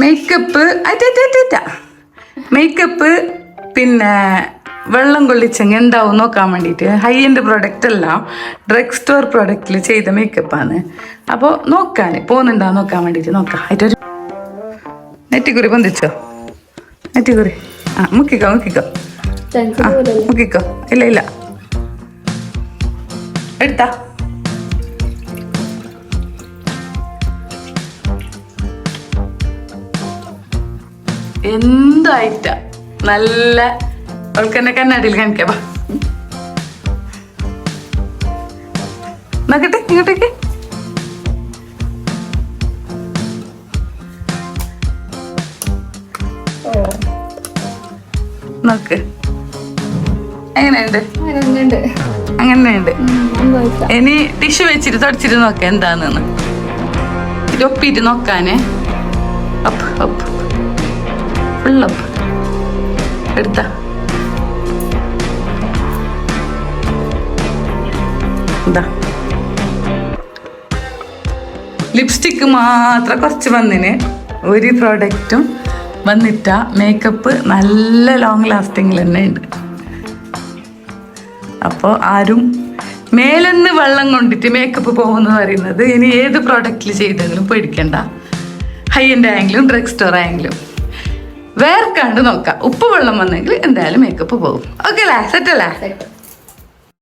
Makeup makeup പിന്നെ വെള്ളം കൊള്ളിച്ചെങ്കിൽ എന്താവും നോക്കാൻ വേണ്ടിയിട്ട് ഹൈ എൻഡ് പ്രൊഡക്റ്റ് അല്ല, ഡ്രഗ് സ്റ്റോർ പ്രൊഡക്റ്റിൽ ചെയ്ത മേക്കപ്പാണ്. അപ്പോൾ നോക്കാൻ പോകുന്നുണ്ടോ നോക്കാൻ വേണ്ടിയിട്ട് നോക്കാം. അതിട്ടൊരു നെറ്റിക്കുറി പൊന്തിച്ചോ, നെറ്റിക്കുറി മുക്കിക്കോ മുക്കിക്കോ. ഇല്ല എടുത്താ എന്തായിട്ട നല്ല അവൾക്ക് എന്നെ കണ്ണാടിയിൽ കാണിക്കാ. നോക്കട്ടെ ഇങ്ങോട്ടേക്ക്. നോക്ക് എങ്ങനെയുണ്ട്? അങ്ങനെയുണ്ട്. ഇനി ടിഷ്യൂ വെച്ചിട്ട് തുടച്ചിട്ട് നോക്കാം എന്താന്ന്. ഇത് ഒപ്പിട്ട് നോക്കാനേ. അപ്പ് ഫുള്ളപ്പ് എടുത്ത ലിപ്സ്റ്റിക്ക് മാത്രം കുറച്ച് വന്നിന്. ഒരു പ്രോഡക്റ്റും വന്നിട്ട മേക്കപ്പ് നല്ല ലോങ് ലാസ്റ്റിംഗിൽ തന്നെ ഉണ്ട്. അപ്പോൾ ആരും മേലെന്ന് വെള്ളം കൊണ്ടിട്ട് മേക്കപ്പ് പോകുമെന്ന് പറയുന്നത് ഇനി ഏത് പ്രോഡക്റ്റിൽ ചെയ്തെങ്കിലും പേടിക്കണ്ട. ഹൈ എൻഡ് ആയെങ്കിലും ഡ്രഗ് സ്റ്റോർ ആയെങ്കിലും വേർക്കാണ്ട് നോക്കാം. ഉപ്പ് വെള്ളം വന്നെങ്കിൽ എന്തായാലും മേക്കപ്പ് പോകും. ഓക്കെ അല്ലേ? സെറ്റ് അല്ലേ?